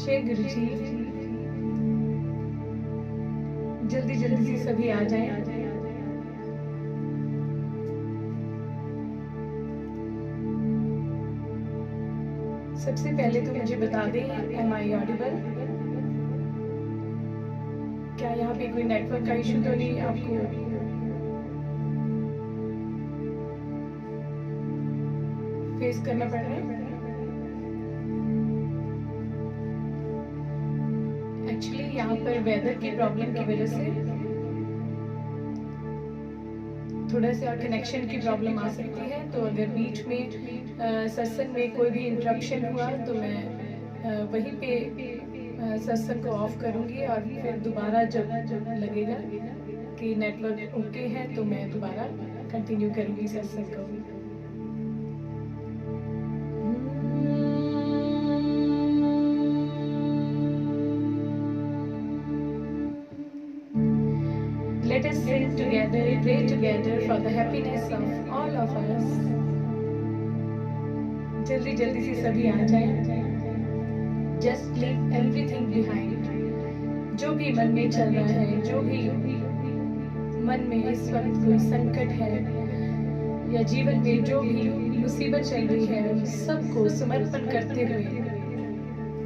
जय गुरु जी। जल्दी जल्दी से सभी आ जाएं। सबसे पहले तो मुझे बता दें, एम आई ऑडिबल? क्या यहाँ पे कोई नेटवर्क का इशू तो नहीं आपको? फेस करना पड़ रहा है? एक्चुअली यहाँ पर वेदर की प्रॉब्लम की वजह से थोड़ा सा कनेक्शन की प्रॉब्लम आ सकती है। तो अगर बीच में सत्संग में कोई भी इंटरप्शन हुआ तो मैं वहीं पे सत्संग को ऑफ करूँगी और फिर दोबारा जब लगेगा कि नेटवर्क ओके है तो मैं दोबारा कंटिन्यू करूँगी सत्संग को। Let us sing together, pray together for the happiness of all of us. जल्दी जल्दी से सभी आ जाएं। Just leave everything behind. जो भी मन में चल रहा है, जो भी मन में इस वक्त कोई संकट है या जीवन में जो भी मुसीबत चल रही है, उन सबको समर्पण करते हुए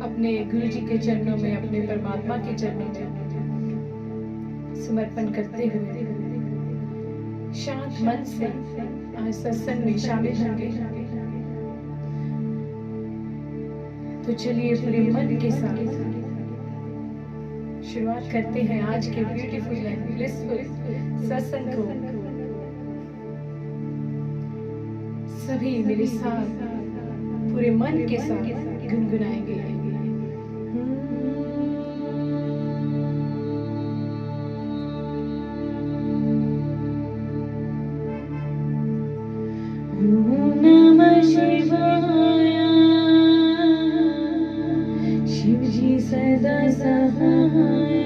अपने गुरु जी के चरणों में, अपने परमात्मा के चरणों में समर्पण करते हुए शांत मन से आज सत्संग में शामिल होंगे। तो चलिए पूरे मन के साथ शुरुआत करते हैं आज के ब्यूटीफुल एंड ब्लिसफुल सत्संग को। सभी मेरे साथ पूरे मन के साथ गुनगुनाएंगे। नमः शिवाय, शिव जी सदा सहाय।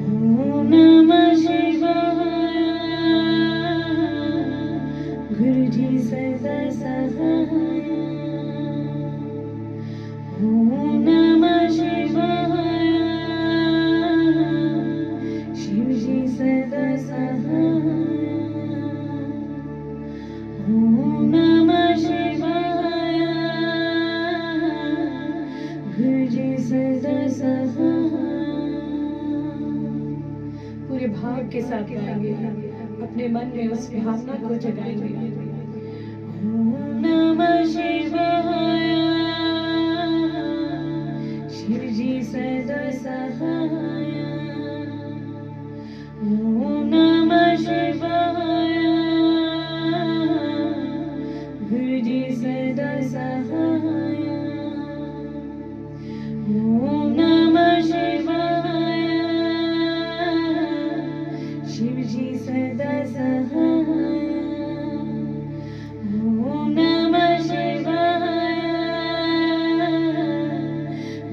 ओम नमः शिवाय, गुरु जी सदा सहाय। ओम नमः शिवाय, शिव जी सदा सहाय। ओम नमः शिवाय, गुरु जी सदा सहाय। पूरे भाव के साथ गाएंगे, अपने मन में उस भावना को जगाएंगे। ओम नमः शिवाय, शिव जी सदा सहाय। ओम नमः शिवाय, गुरु जी सदा सहाय। ओम नमः शिवाय, शिव जी सदा सहाय। ओम नमः शिवाय,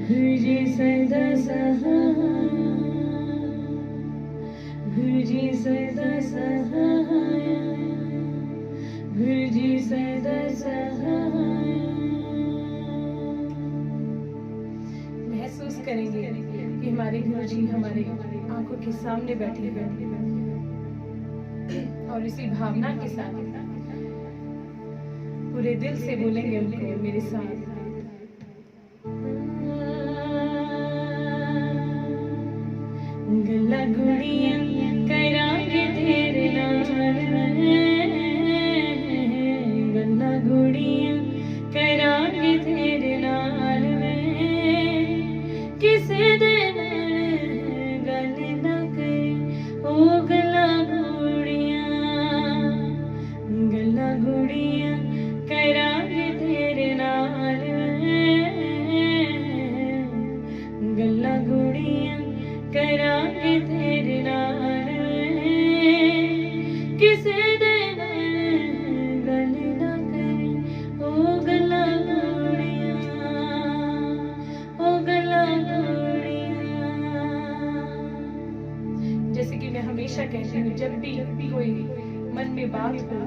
गुरु जी सदा सहाय। गुरु जी सदा सहाय, गुरु जी सदा सहाय। महसूस करेंगे कि हमारे गुरु जी हमारे आंखों के सामने बैठे हैं और इसी भावना के साथ पूरे दिल से बोलेंगे उनको मेरे साथ। गल्ला गुड़ियां करांगे तेरे नाल, गल्ला गुड़ियां करांगे तेरे नाल। किसे दे गल ना करे ओ गल्ला गुड़ियां, गल्ला गुड़ियां करांगे तेरे नाल। गल्ला गुड़ियां करांगे तेरे नाल। किसे दे गल ना करे ओ गल्ला गुड़ियां, ओ गल्ला गुड़ियां। जैसे कि मैं हमेशा कहती हूँ, जब भी कोई मन में बात हो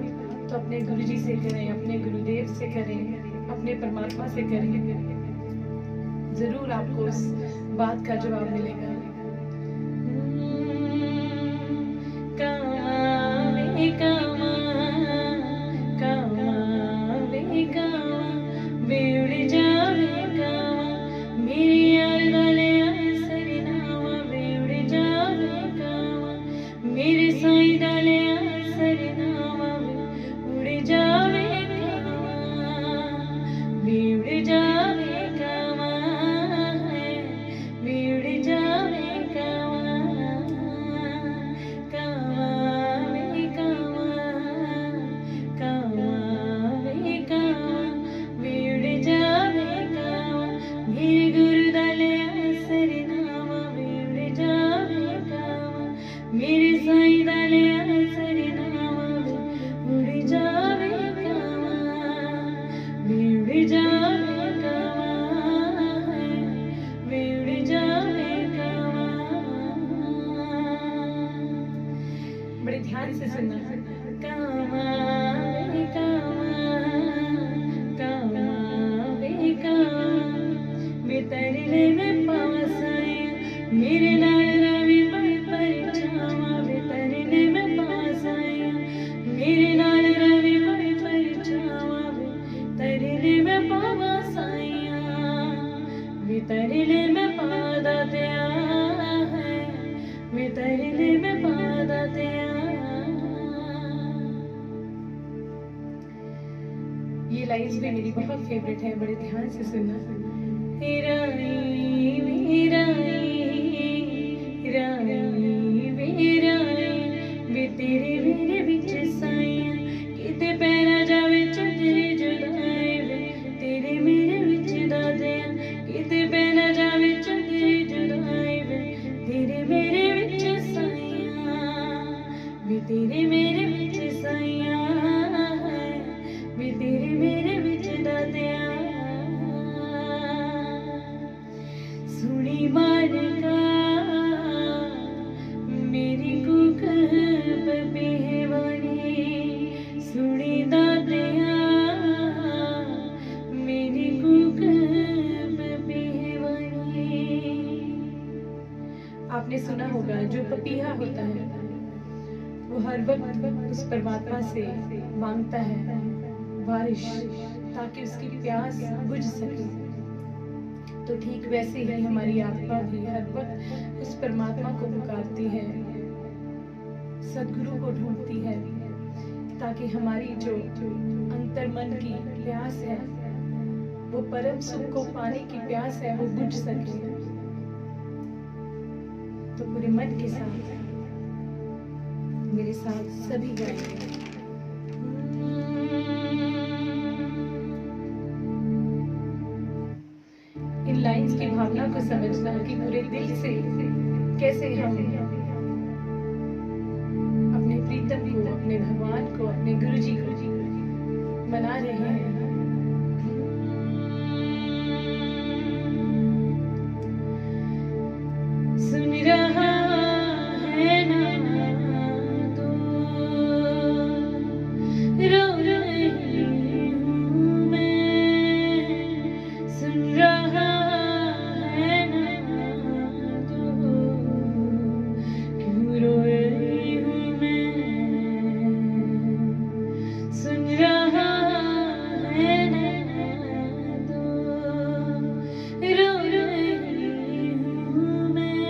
तो अपने गुरु जी से करें, अपने गुरुदेव से करें, अपने परमात्मा से करें। जरूर आपको उस बात का जवाब मिलेगा। मेरे साईं डालिया सरनामा उड़ जावे उड़ जावे कावा उड़ जावे कावा कावा वे कावा कावा वे कावा उड़ जावे कावा मेरे गुरु डालिया सरनामा उड़ जावे कावा मेरे साईं डालिया सरनामा उड़ जावे कावा उड़ जावे कावा उड़ जावे कावा। बड़े ध्यान से सुनना। कावा वे कावा कावा वे कावा वे तरले में पास आया मेरे नाल रवि पर छावा वे तरले में पास आया मेरे नाल रवि पर छावा वे तरले में पास आया वे तरले में पादा दिया है वे तरले में पादा दिया। ये लाइन्स भी मेरी बहुत फेवरेट है, बड़े ध्यान से सुनना। वे तेरे मेरे बिच साइयां किते पैना जावे चंदरी जुदाई वे तेरे मेरे बिच दादियां किते पैना जावे चंदरी जुदाई वे तेरे मेरे बिच साइयां वे तेरे मेरे बिच साइयां वे तेरे मेरे बिच दादियां सुनी मालिका मेरी कुक बेहवानी सुनी दादिया मेरी कुक बेहवानी। आपने सुना होगा जो पपीहा होता है वो हर वक्त उस परमात्मा से मांगता है बारिश ताकि उसकी प्यास बुझ सके। तो ठीक वैसे ही हमारी आत्मा भी हर वक्त उस परमात्मा को पुकारती है, सदगुरु को ढूंढती है ताकि हमारी जो अंतर मन की प्यास है वो परम सुख को पाने की प्यास है वो बुझ सके। तो पूरे मन के साथ मेरे साथ सभी गाएंगे। इन लाइंस की भावना को समझना कि पूरे दिल से कैसे हम अपने प्रीतम को, अपने भगवान को, अपने गुरुजी को मना रहे हैं। सुन रहा है ना तू रो रही हूँ मैं सुन रहा है ना तू क्यों रो रही हूँ मैं सुन रहा है ना तू रो रही हूँ मैं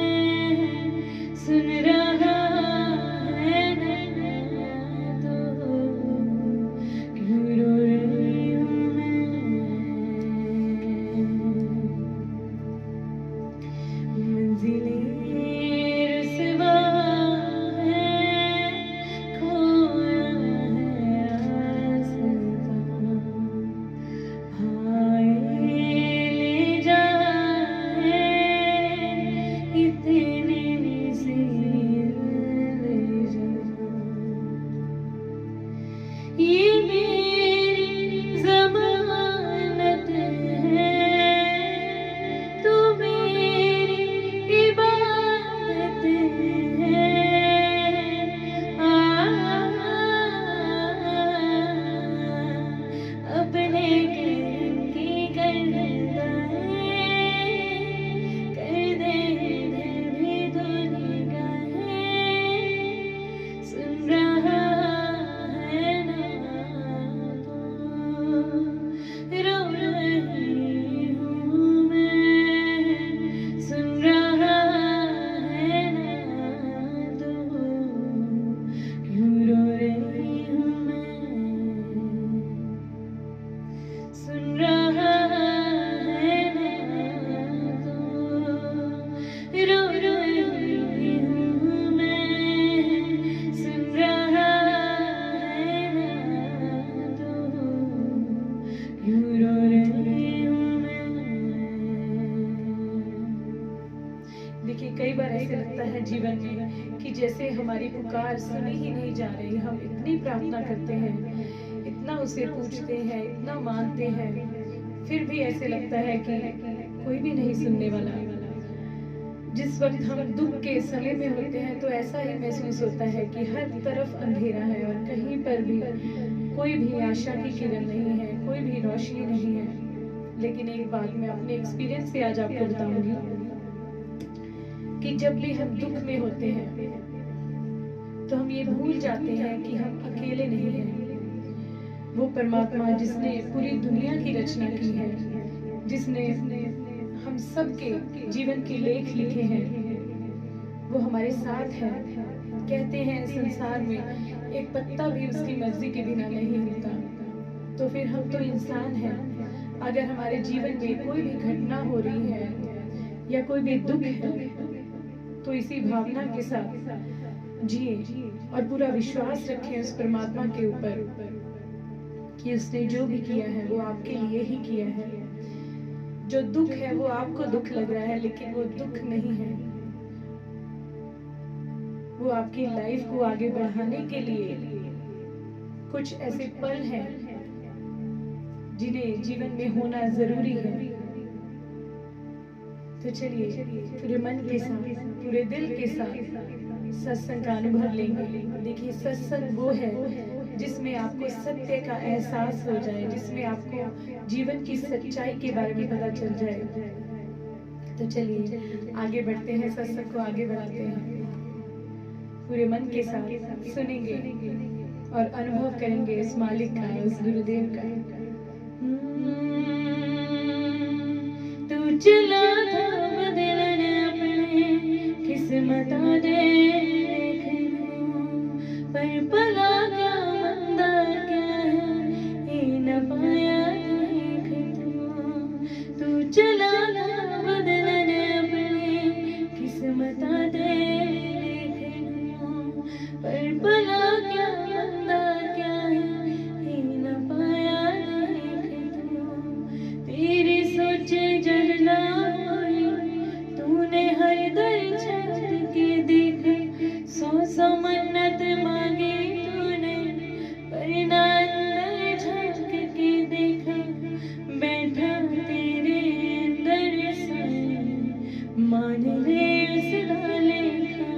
देखिए कई बार ऐसे लगता है जीवन में कि जैसे हमारी पुकार सुनी ही नहीं जा रही। हम इतनी प्रार्थना करते हैं, इतना उसे पूछते हैं, इतना मानते हैं, फिर भी ऐसे लगता है कि कोई भी नहीं सुनने वाला। जिस वक्त हम दुख के समय में होते हैं तो ऐसा ही महसूस होता है कि हर तरफ अंधेरा है और कहीं पर भी कोई भी आशा की किरण नहीं है, कोई भी रोशनी नहीं है। लेकिन एक बात मैं अपने एक्सपीरियंस से आज आपको बताऊंगी कि जब भी हम दुख में होते हैं तो हम ये भूल जाते हैं कि हम अकेले नहीं हैं। वो परमात्मा जिसने पूरी दुनिया की रचना की है, जिसने हम सबके जीवन के लेख लिखे हैं, वो हमारे साथ है। कहते हैं संसार में एक पत्ता भी उसकी मर्जी के बिना नहीं हिलता। तो फिर हम तो इंसान हैं। अगर हमारे जीवन में कोई भी घटना हो रही है या कोई भी दुख है तो इसी भावना के साथ जिए और पूरा विश्वास रखें उस परमात्मा के ऊपर कि उसने जो भी किया है वो आपके लिए ही किया है। जो दुख है वो आपको दुख लग रहा है, लेकिन वो दुख नहीं है। वो आपकी लाइफ को आगे बढ़ाने के लिए कुछ ऐसे पल हैं जिन्हें जीवन में होना जरूरी है। तो चलिए पूरे मन के साथ, पूरे दिल के साथ सत्संग का अनुभव लेंगे। देखिए सत्संग वो है जिसमें आपको सत्य का एहसास हो जाए, जिसमें आपको जीवन की सच्चाई के बारे में पता चल जाए। तो चलिए आगे बढ़ते हैं, सत्संग को आगे बढ़ाते हैं। पूरे मन के साथ सुनेंगे और अनुभव करेंगे उस मालिक का, उस गुरुदेव का। तू चला था बदलने अपने किस्मत दे पर पला क्या मंदा क्या है ये न पाया देख तू चला था बदलने अपने किस्मत दे पर पला क्या मंदा क्या है ये न पाया देख तेरी सोचे जलना तूने हर दर छत के देखे 100 मन्नत मांगे तूने पर ना अंदर झांक के देखा बैठा तेरे अंदर से मान ले उसका लेखा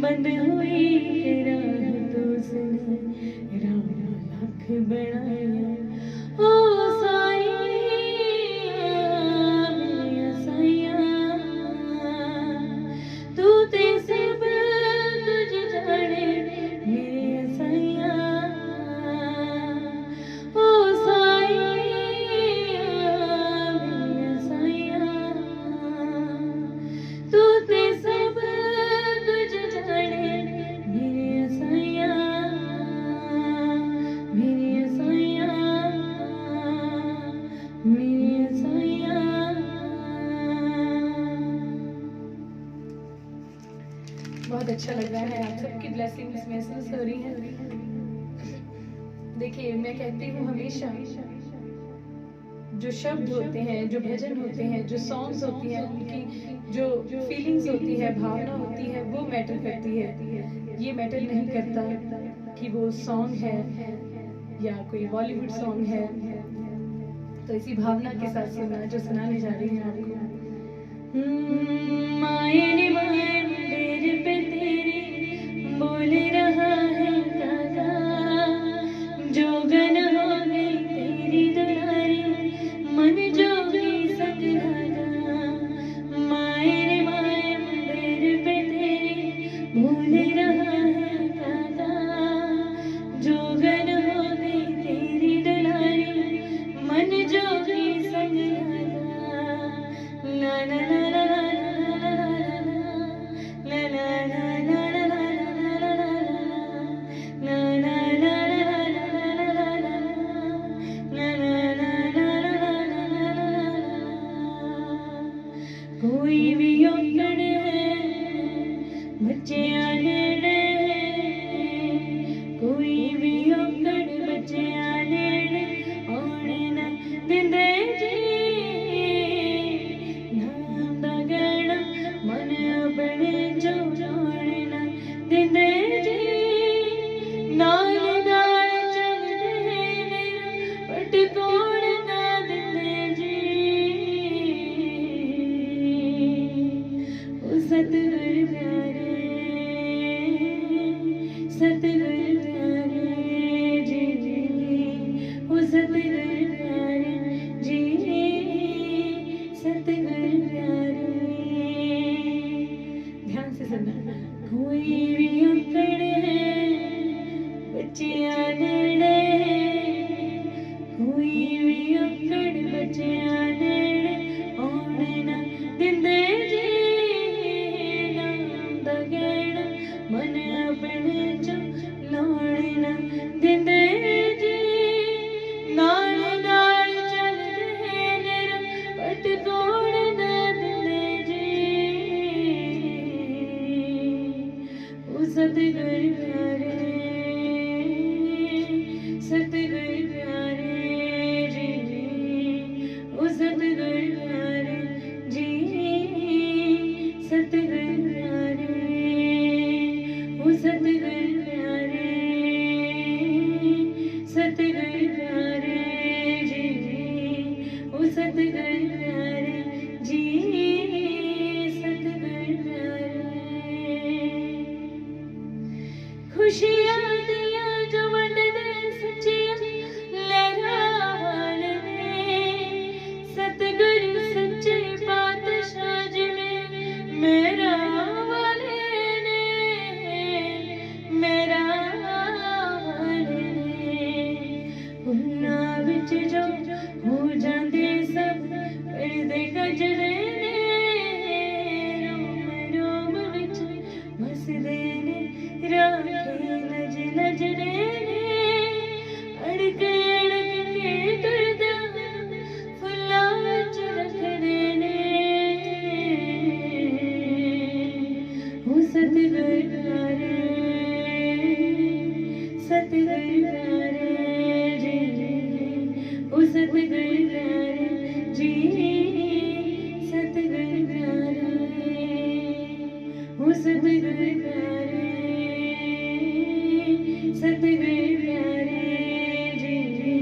बंद हुई के राह तो उसने राम लाख बनाया। ओ बहुत अच्छा लग रहा है, आप सबकी ब्लेसिंग्स महसूस हो रही है। देखिए मैं कहती हूँ हमेशा जो शब्द होते हैं, जो भजन होते हैं, जो सॉन्ग्स होती हैं, उनकी जो फीलिंग्स होती है, भावना होती है, वो मैटर करती है। ये मैटर नहीं करता कि वो सॉन्ग है या कोई बॉलीवुड सॉन्ग है। तो इसी भावना के साथ सुनना जो सुनाने जा रही हैं आपको। मायने मायन डेर पे तेरी बोल रहा है काका जोगन हो गई तेरी दुलारी मन जोगी संग लगा। मायने मायन डेर पे तेरी बोल रहा है काका जोगन हो गई तेरी दुलारी मन जोगी संग लगा। ला ला ला कोई भी औकड़ है बच्चे आने कोई भी औकड़ बच्चे आने ना दिंदे जी नाम दा गड़ा सतगुरु प्यारे, सतगुरु प्यारे जी जी, ओ सतगुरु प्यारे जी, सतगुरु प्यारे। ध्यान से सुनना। कोई भी अकड़ है बच्चियां नेड़े, कोई भी अकड़ बच्चियां नेड़े आने ना दिंदे जी, नाम दा गहना मन अपने चो लाने ना दिंदे जी, नाल नाल चलदे नेरा पट तोड़ ना दिंदे जी, ओ सतगुरु प्यारे, सतगुरु प्यारे जी जी, ओ सतगुरु प्यारे जी, सतगुरु प्यारे, ओ सतगुरु प्यारे, सतगुरु प्यारे जी जी, ओ सतगुरु प्यारे जी, सतगुरु प्यारे। खुशियां दियां जो वंडदे सच्चियां लहरावान ने, सतगुरु सच्चे पातशाह जिवें मेरा वाले ने, मेरा वाले ने। उन्हां विच जो हो जांदे सब पढ़दे गजरे ने, रोम रोम विच वसदे ने राखे नज नजरे ने, अड़क अड़क के तुरदा फुल्लां विच रखदे ने, ओ सतगुरु प्यारे, सतगुरु प्यारे जी जी, ओ सतगुरु प्यारे जी, सतगुरु प्यारे, ओ सतगुरु प्यारे, सतगुरु प्यारे जी जी,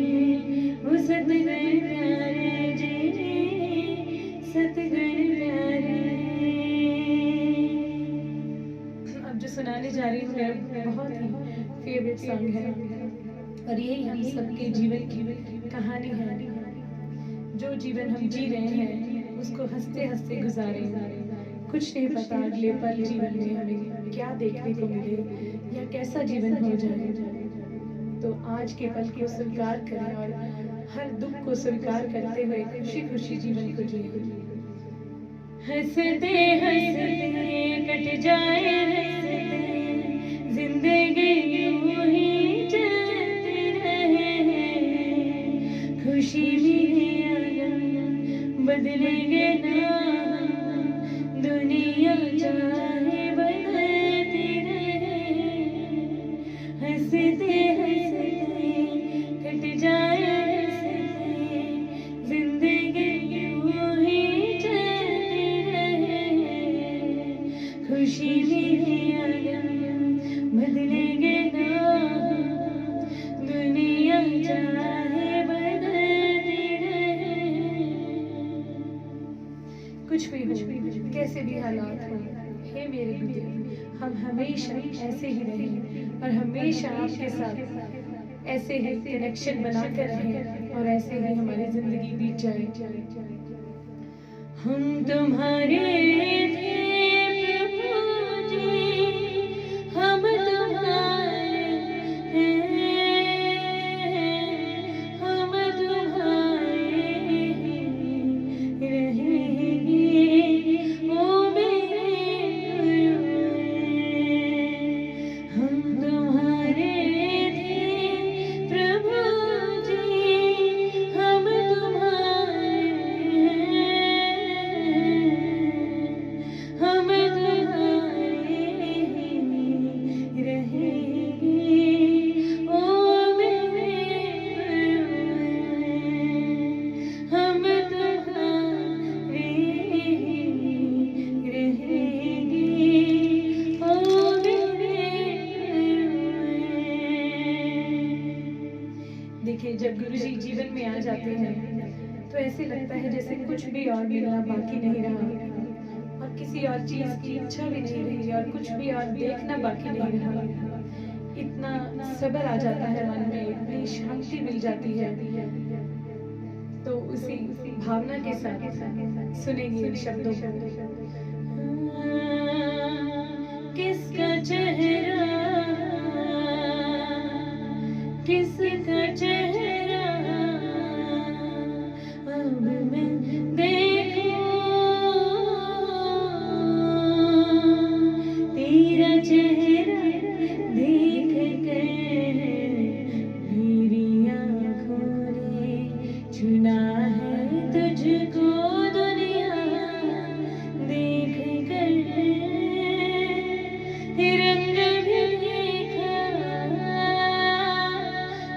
ओ सतगुरु प्यारे जी, सतगुरु प्यारे। अब जो सुनाने जा रही हूँ मेरा बहुत ही फेवरेट सॉन्ग है, और यही हम सबके जीवन की कहानी है। जो जीवन हम जी रहे हैं उसको हंसते हंसते गुजारें, कुछ नहीं पता अगले पल जीवन में हमें क्या देखने को मिले या कैसा जीवन हो जाए। तो आज के पल को स्वीकार करें और हर दुख को स्वीकार करते हुए खुशी खुशी जीवन को जिए। हंसते हंसते कट जाए हंसते, जिंदगी यूं ही चलती रहे, खुशी में आगन बदलेंगे ना, दुनिया चाहे बदलती रहे। हंसते हंसते कट जाए हंसते, जिंदगी यूं ही चलती रहे, खुशी में आगन बदलेंगे ना, दुनिया चाहे बदलती रहे। कुछ भी हो, कैसे भी हालात हो, हे मेरे गुरु, हम हमेशा ऐसे ही रहें और हमेशा आपके साथ ऐसे ही कनेक्शन बनाकर रहें और ऐसे ही हमारी जिंदगी बीत जाए। हम तुम्हारे थे प्रभु जी, हम तुम्हारे हैं, हम तुम्हारे रहेंगे, ओ मेरे गुरु। हम तुम्हारे थे प्रभु जी, हम तुम्हारे जब गुरुजी जीवन में आ जाते हैं तो ऐसे लगता है जैसे कुछ भी और मिलना बाकी नहीं रहा और किसी किसी और चीज की इच्छा भी नहीं रही और कुछ भी और देखना बाकी नहीं रहा। इतना सब्र आ जाता है मन में, इतनी शांति मिल जाती है। तो उसी भावना के साथ सुनेंगे इन शब्दों को। किसका चेहरा, किसका चेहरा अब मैं देखूं, तेरा चेहरा देख कर मेरी आँखों ने चुना है तुझको, दुनिया देख कर रंग भी देखा,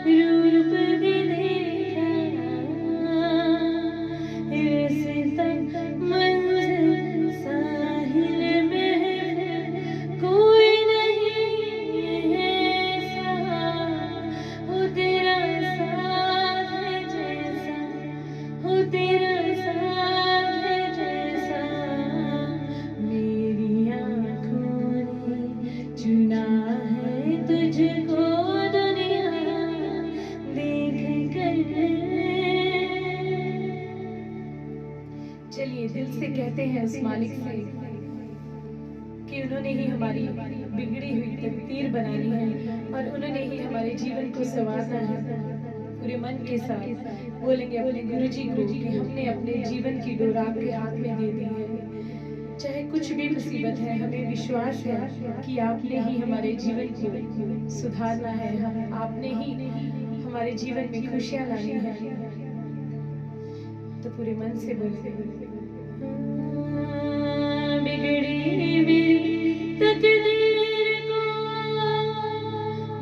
रूप भी देखा, रास्ता मंजिल साहिल में कोई नहीं ऐसा, हो तेरा साथ है जैसा, हो तेरा साथ है जैसा, मेरी आँखों ने चुना है तुझको, दुनिया देख कर। चलिए दिल से कहते हैं उस मालिक से कि उन्होंने ही हमारी बिगड़ी हुई तकदीर बनानी है और उन्होंने ही हमारे जीवन को संवारना है। पूरे मन के साथ बोलेंगे अपने गुरुजी को कि हमने अपने जीवन की डोर आपके हाथ में दे दी है। चाहे कुछ भी मुसीबत है, हमें विश्वास है कि आपने ही हमारे जीवन को सुधारना है, आपने ही हमारे जीवन में खुशियां लानी है। तो पूरे मन से बोलेंगे। बिगड़ी मेरी तकदीर को,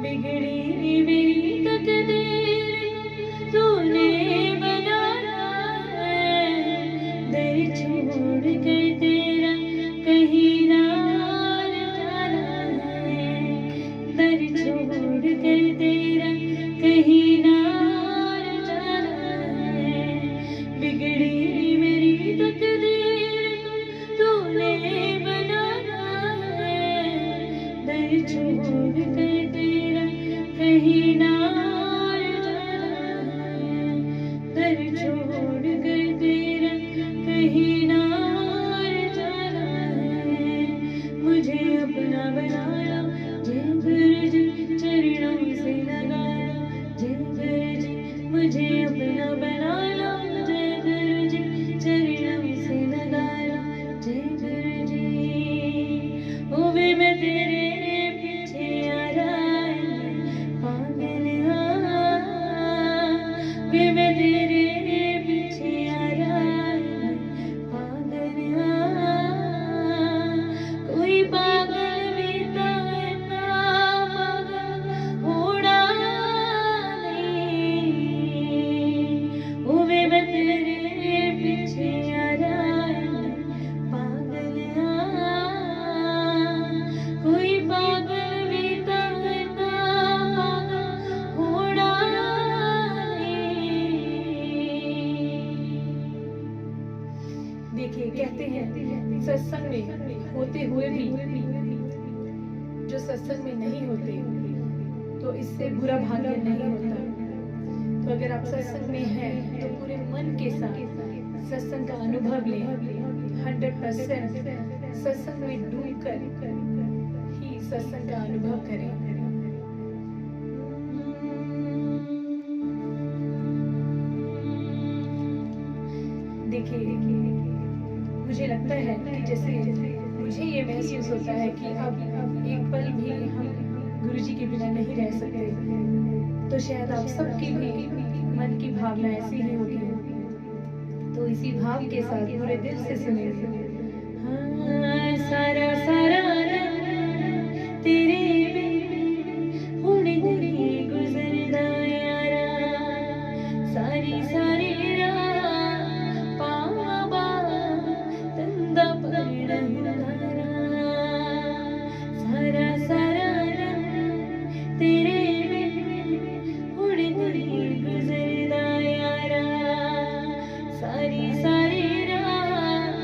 बिगड़ी मेरी तकदीर को तूने बनाना है, दर छोड़ कर तेरा कहीं ना जाना है, दर छोड़ कर तेरा कहीं ना जाना है, बिगड़ी मेरी तकदीर को तूने बनाना है, दर छोड़ कर तेरा कहीं ना जाना है, दर छोड़ कर तेरा कहीं ना जाना है, मुझे अपना बना लो जय गुरुजी, चरणों से लगा लो जय गुरुजी, मुझे अपना बना लो जय गुरुजी, चरणों से लगा लो जय गुरुजी। ओ वे मैं तेरे पीछे आ रहा पागल, वे मैं तेरे पीछे आ रहा पागल, कोई पागल भी तो है ना, पागल होना नहीं, ओ वे मैं तेरे पीछे आ रहा पागल, कोई पागल भी तो है ना, पागल होना नहीं। देखिए कहते हैं सत्संग में होते हुए भी जो सत्संग में नहीं होते तो इससे बुरा भाग्य नहीं होता। तो अगर आप सत्संग में हैं तो पूरे मन के साथ सत्संग का अनुभव लें, 100% सत्संग में डूबकर ही सत्संग का अनुभव करें। देखिए मुझे लगता है कि जैसे मुझे ये महसूस होता है कि अब एक पल भी हम गुरुजी के बिना नहीं रह सकते। तो शायद आप सबकी भी मन की भावना ऐसी ही होगी। तो इसी भाव के साथ पूरे दिल से सुनेंगे। हाँ, सारा सारा तेरे बिन हुण नहीं गुजरदा यारा, सारी सारी रात पावा तंदा पड़ना हुंगारा, सारा सारा तेरे बिन हुण नहीं गुजरदा यारा, सारी सारी रात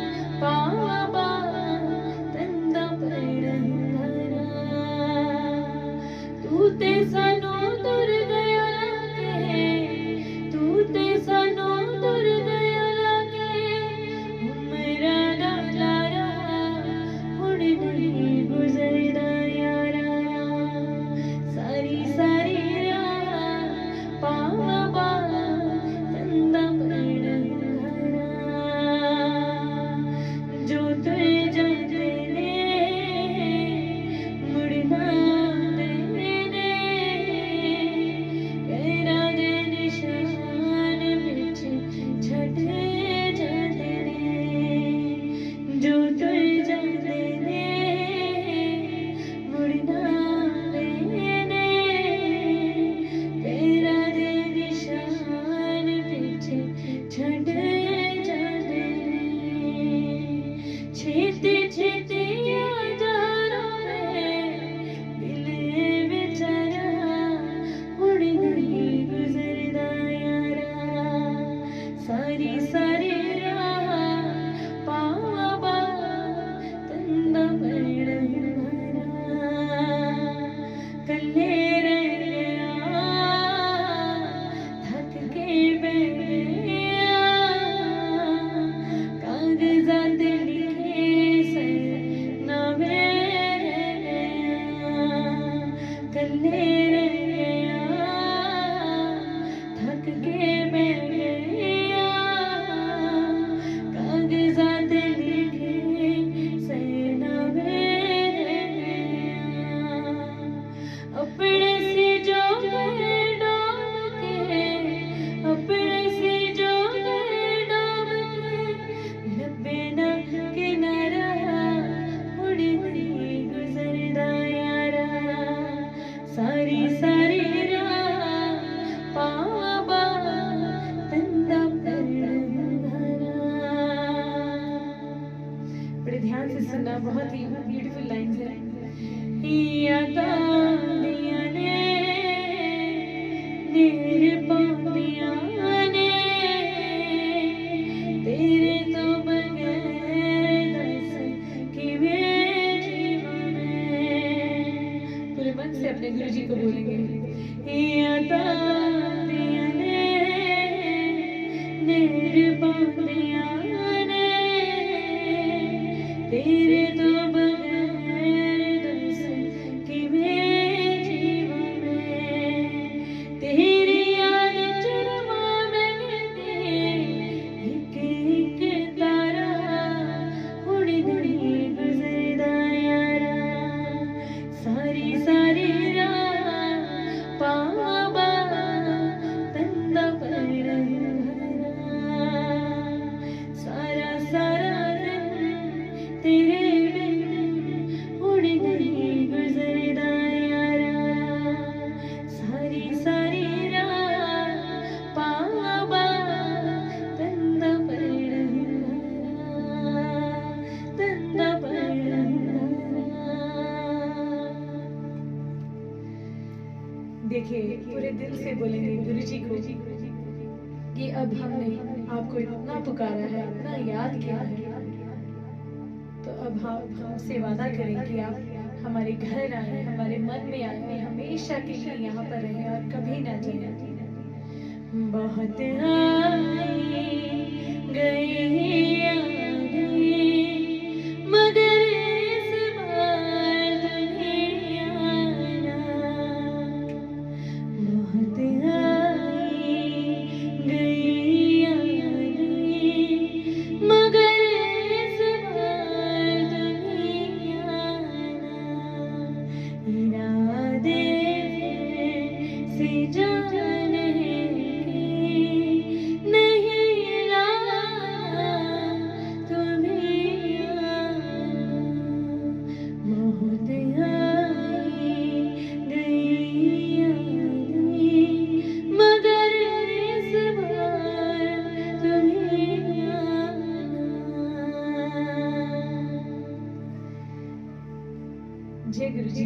ध्यान से सुनना, बहुत ही ब्यूटीफुल लाइन्स है। यादां दियां ने मेरे पांदियां ने तेरे तो बगैर दस किवें जीवां मैं। पूरे मन से अपने गुरु जी को बोलेंगे। यादां दियां ने मेरे पांदियां ने तेरे तो बगैर दस किवें जीवां मैं। तेरी याद च रवां मैं ते इक इक तारा हुण नहीं गुजरदा यारा। सारी सारी रात पावा तंदा पड़ हरा। सारा सारा दिन तेरे बिन हुण नहीं गुजरदा यारा। सारी सारी रात पावा तंदा पड़ हरा। तंदा पड़ हरा। देखिए, पूरे दिल से बोलेंगे गुरु जी को कि अब हमने आपको इतना पुकारा है, इतना याद किया है, तो अब आप हमसे वादा करें कि आप हमारे घर आए, हमारे मन में आए, हमेशा के लिए यहाँ पर रहें और कभी ना जाए। बहुत आई गई यादें मगर इस बार नहीं आना। बहुत आई गई यादें मगर इस बार नहीं आना। इरादे से जाने नहीं लाना तुम्हें आना। बहुत आई गई यादें मगर इस बार तुम्हें आना। जय गुरु जी,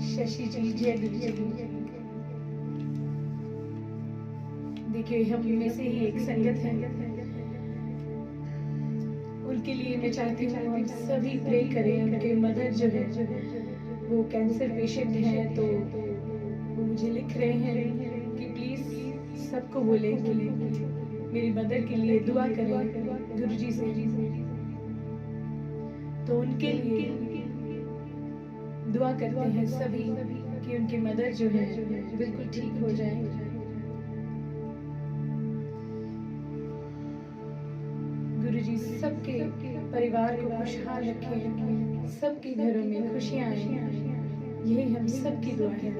शशि जी, जय गुरु जी। देखिए, हम में से ही एक संगत है, उनके लिए मैं चाहती हूँ हम सभी प्रे करें। उनके मदर जो है वो कैंसर पेशेंट है, तो वो मुझे लिख रहे हैं कि प्लीज सबको बोले कि मेरी मदर के लिए दुआ करें गुरु जी से। तो उनके लिए दुआ करते हैं सभी कि उनकी मदर जो है बिल्कुल ठीक हो जाए। गुरुजी सबके परिवार को खुशहाल रखें, सबके घरों में खुशियां आए, यही हम सबकी दुआ है।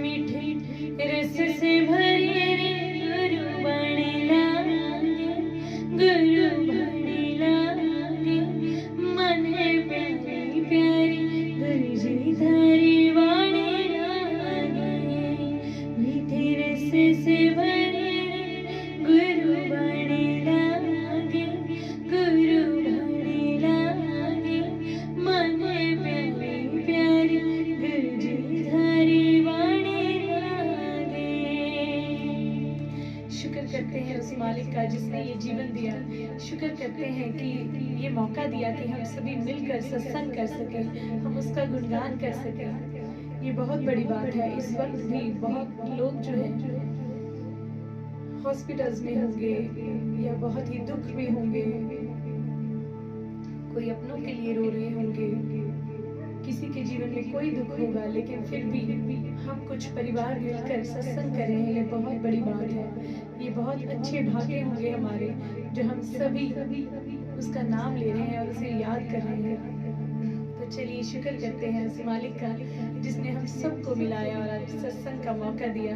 मीठे रस से भरे रे गुरु बने लागे, गुरु बने लागे मने प्यारी प्यारी गुरु जी थारी वाणी लागे। मीठे रस से भरे गुरु बने लागे, गुरु बने लागे मने प्यारी प्यारी गुरु जी थारी वाणी लागे। शुक्र करते हैं उस मालिक का जिसने ये जीवन दिया। शुक्र करते हैं कि ये मौका दिया कि हम सभी मिलकर सत्संग कर सकें, हम उसका गुणगान कर सकें। ये बहुत बड़ी बात है। इस वक्त भी बहुत लोग जो हैं हॉस्पिटल्स में होंगे या बहुत ही दुख में होंगे, कोई अपनों के लिए रो रहे होंगे, किसी के जीवन में कोई दुख होगा, लेकिन फिर भी हम कुछ परिवार मिलकर सत्संग कर रहे हैं। ये बहुत बड़ी बात है। ये बहुत अच्छे भाग्य होंगे हमारे जो हम सभी उसका नाम ले रहे हैं और उसे याद कर रहे हैं। तो चलिए शुक्र करते हैं उस मालिक का जिसने हम सबको मिलाया और आज सत्संग का मौका दिया।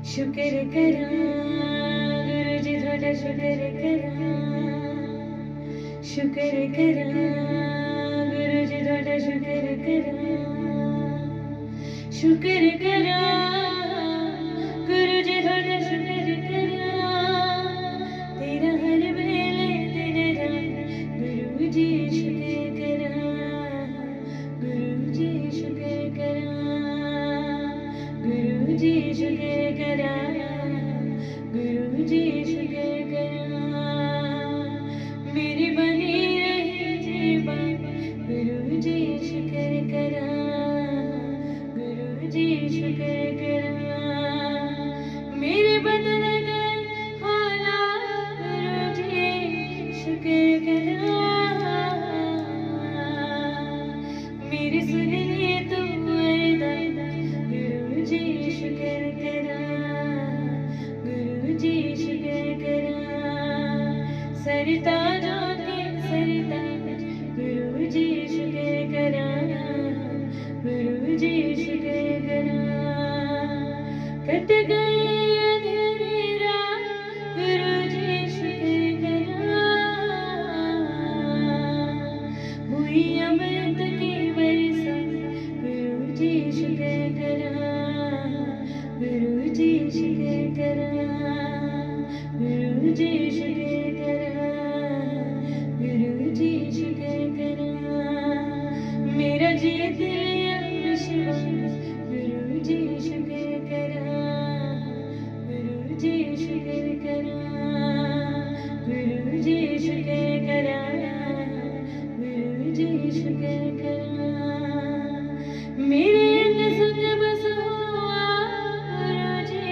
शुक्र करा गुरु जी थोड़ा शुक्र करा, शुक्र करा गुरु जी थोड़ा शुक्र करा। शुक्र करा गुरु जी थोड़ा शुक्र करा तेरा हर वेले दिन रात गुरु जी शुक्र करा गुरु जी शुक्र करा गुरु जी शुक्र करा गुरु जी शुक्र करा मेरी बनी रही जीवा गुरु जी शुक्र करा गुरु जी शुक्र करा मेरे बदल गए हालात गुरु जी शुक्र करा मेरी सुन लिए तू अरदास गुरु जी शुक्र करा गुरु जी शुक्र करा सरता जाके सरता गुरु जी शुक्र करा गुरु जी शुक्र करा कट गए अंधेरी रात गुरु जी शुक्र करा हुई अमृत की बरसात गुरु जी शुक्र करा गुरु जी शुक्र करा गुरु जी शुक्र करा गुरु जी शुक्र करा मेरा जी दिल विश्वास गुरु जी शुक्र करा गुरु जी शुक्र करा गुरु जी शुक्र करा गुरु जी शुक्र करा मेरे अंग संग बस हुआ गुरु जी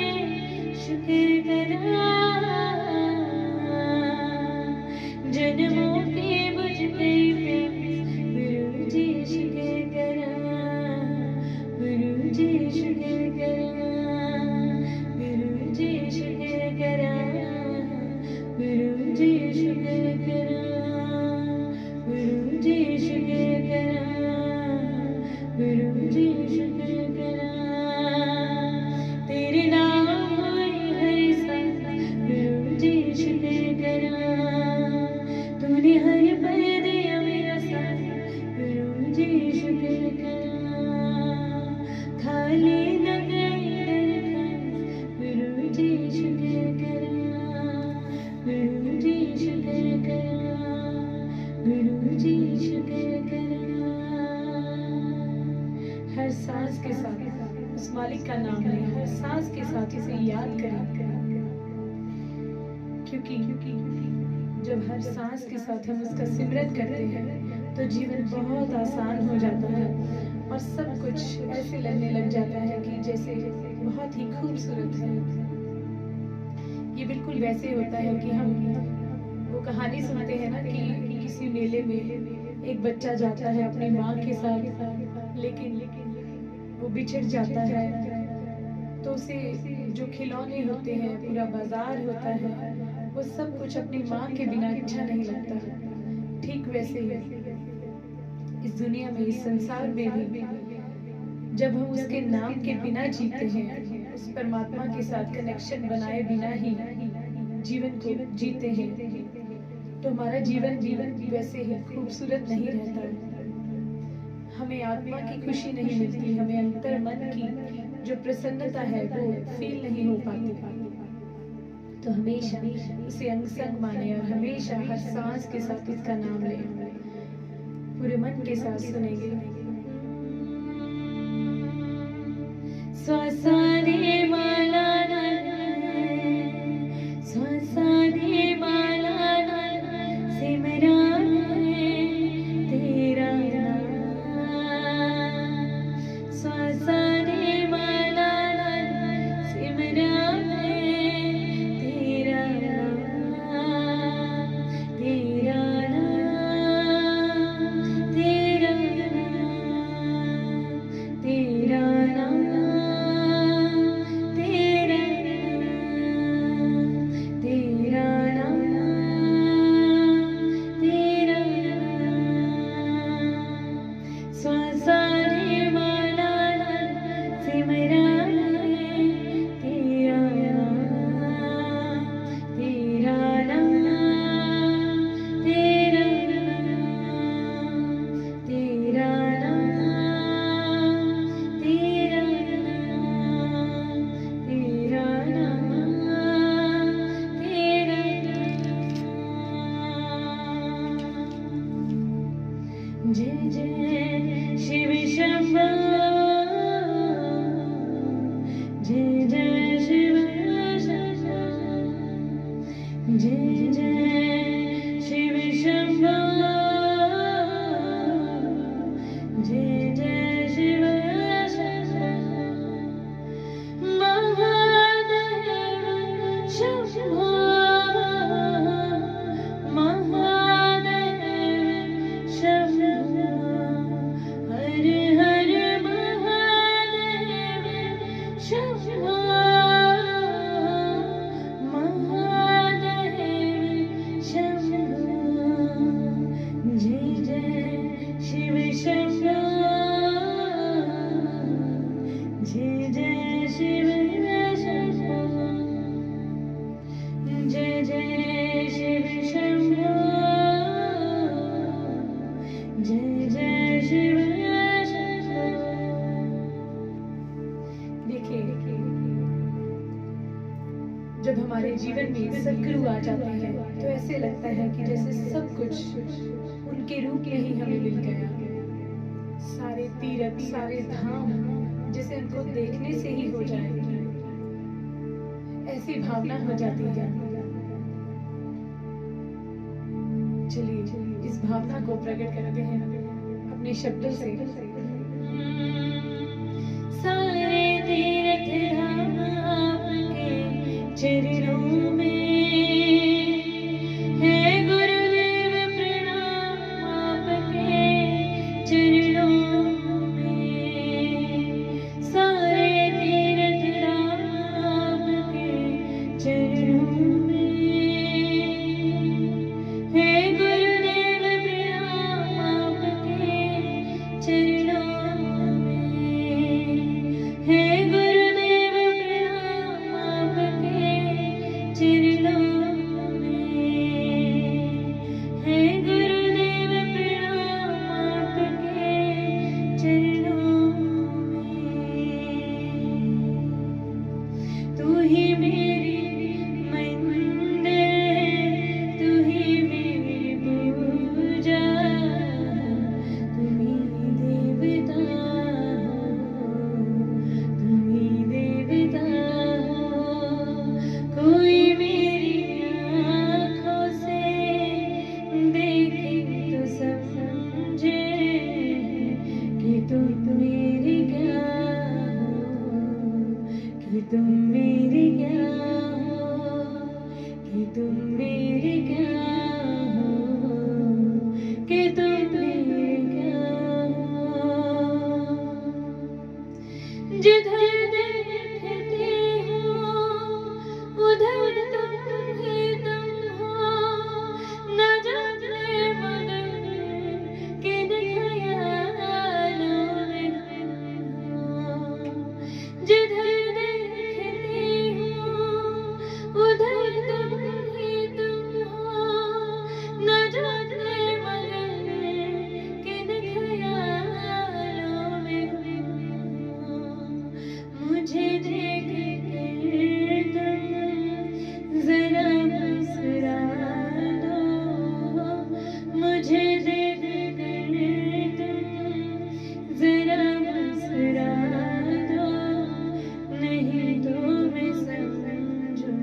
शुक्र करा जन्मों की बुझ गई प्यास गुरु जी शुक्र करा गुरु जी शुक्र करा गुरु जी शुक्र करा गुरु जी शुक्र करा गुरु जी शुक्र करा गुरु जी शुक्र करा तेरे नाम हुई हर सांस गुरु जी शुक्र करा तूने हर पल दिया मेरा साथ गुरु जी शुक्र करा खाली न गई दरखास्त गुरु जी शुक्र करा गुरु जी शुक्र करा गुरु जी शुक्र करा हर सांस के साथ उस मालिक का नाम लें, हर सांस के साथ इसे याद करें, क्योंकि जब हर सांस के साथ हम उसका सिमरन करते हैं तो जीवन बहुत आसान हो जाता है और सब कुछ ऐसे लगने लग जाता है कि जैसे बहुत ही खूबसूरत है। ये बिल्कुल वैसे होता है कि हम वो कहानी सुनते हैं ना कि किसी मेले में एक बच्चा जाता है अपनी माँ के साथ, लेकिन वो बिछड़ जाता है तो उसे जो खिलौने होते हैं, पूरा बाजार होता है, वो सब कुछ अपनी माँ के बिना अच्छा नहीं लगता। ठीक वैसे ही इस दुनिया में, इस संसार में भी जब हम उसके नाम के बिना जीते हैं, उस परमात्मा के साथ कनेक्शन बनाए बिना ही जीवन को जीते हैं, तो हमारा जीवन वैसे ही खूबसूरत नहीं रहता। हमें आत्मा की खुशी नहीं मिलती, हमें अंतर मन की जो प्रसन्नता है वो फील नहीं हो पाती। तो हमेशा उसे अंग संग माने और हमेशा हर सांस के साथ उसका नाम लें। पूरे मन के साथ सुनेंगे। स्वासा दे माला स्वासा दे माला सिमरा तेरा स्वासा दे माला सिमरा तेरा तेरा तेरा तेरा जब हमारे जीवन में सद्गुरु आ जाते हैं तो ऐसे लगता है कि जैसे सब कुछ उनके रूप में ही हमें मिल गया। सारे तीर्थ, सारे धाम जैसे उनको देखने से ही हो जाए, ऐसी भावना हो जाती है। चलिए इस भावना को प्रकट करते हैं अपने शब्दों से। सारे तीर्थ धाम आपके चरणों में है, गुरुदेव प्रणाम आपके चरणों में। सारे तीर्थ धाम आपके चरणों में है, गुरुदेव प्रणाम आपके चरणों में है, गुरुदेव प्रणाम आपके चरणों में है, गुरुदेव प्रणाम आपके चरणों में। तू ही मेरी मंदिर, तू ही मेरी पूजा, तुम ही देवता हो, तुम ही देवता हो। कोई मेरी आँखों से देखे तो समझे कि तुम मेरी क्या हो, कि तुम मेरी क्या हो, कि तुम मेरी क्या हो, कि तुम मेरी क्या हो। जिधर देखती हूँ उधर तुम ही तुम हो, न जाने मगर किन ख्यालों में हो। जिधर देखती हूँ उधर तुम ही तुम हो, न जाने मगर किन ख्यालों में हो। मुझे देख कर तुम जरा मुस्कुरा दो, मुझे देख कर तुम जरा मुस्कुरा दो, नहीं तो मैं समझूं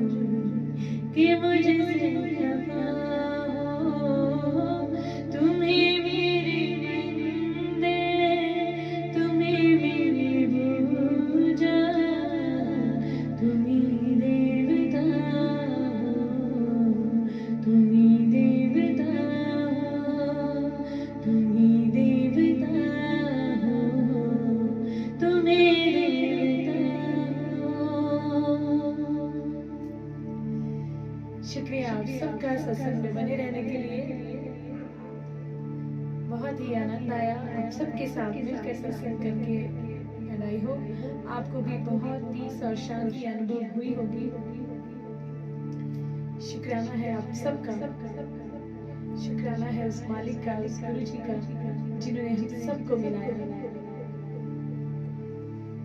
कि मुझसे खफा हो। तुम ही मेरी मंदिर, तुम ही मेरी पूजा, तुम ही देवता हो, तुम ही देवता हो, तुम ही देवता हो, तुम ही देवता हो। शुक्रिया आप सबका सत्संग में बने रहने के लिए। बहुत ही आनंद आया आप सबके साथ मिलकर सत्संग करके। एंड आई होप आपको भी बहुत पीस और शांति अनुभव हुई होगी। शुक्राना है आप सबका, शुक्राना है उस मालिक का, उस गुरु जी का जिन्होंने हम सबको मिलाया।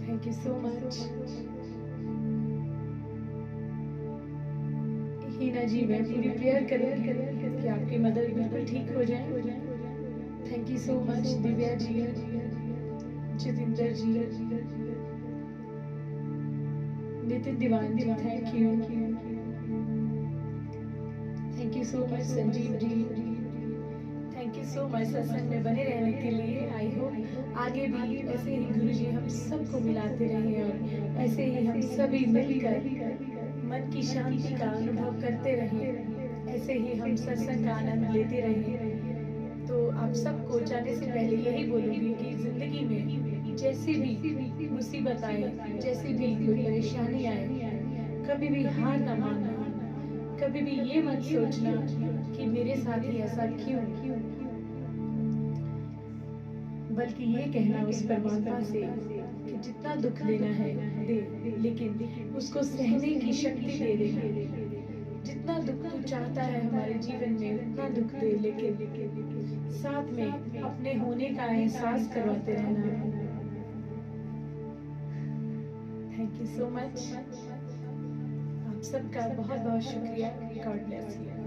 Thank you so much. Heena ji, मैं पूरी प्रेयर करूंगी कि आपकी मदर बिल्कुल ठीक हो जाए। Thank you so much Divya ji, Jitendra ji, Nitin Diwan ji, thank you. Thank you so much Sanjeev ji, thank you so much सत्संग में बने रहने के लिए। आई होप आगे भी ऐसे ही गुरु जी हम सबको मिलाते रहे और ऐसे ही हम सभी मिलकर मन की शांति का अनुभव करते रहे, ऐसे ही हम सत्संग का आनंद लेते रहे। तो आप सबको जाने से पहले यही बोलूंगी कि जिंदगी में जैसी भी मुसीबत आए, जैसी भी कोई परेशानी आए, कभी भी हार ना मानना, कभी भी ये मत सोचना कि मेरे साथ ही ऐसा क्यों, बल्कि ये कहना उस परमात्मा से कि जितना दुख देना है दे, लेकिन उसको सहने की शक्ति दे देना। जितना दुख तू चाहता है हमारे जीवन में उतना दुख दे, लेकिन साथ में अपने होने का एहसास करवाते रहना। Thank you so much. आप सबका बहुत बहुत शुक्रिया। God bless you.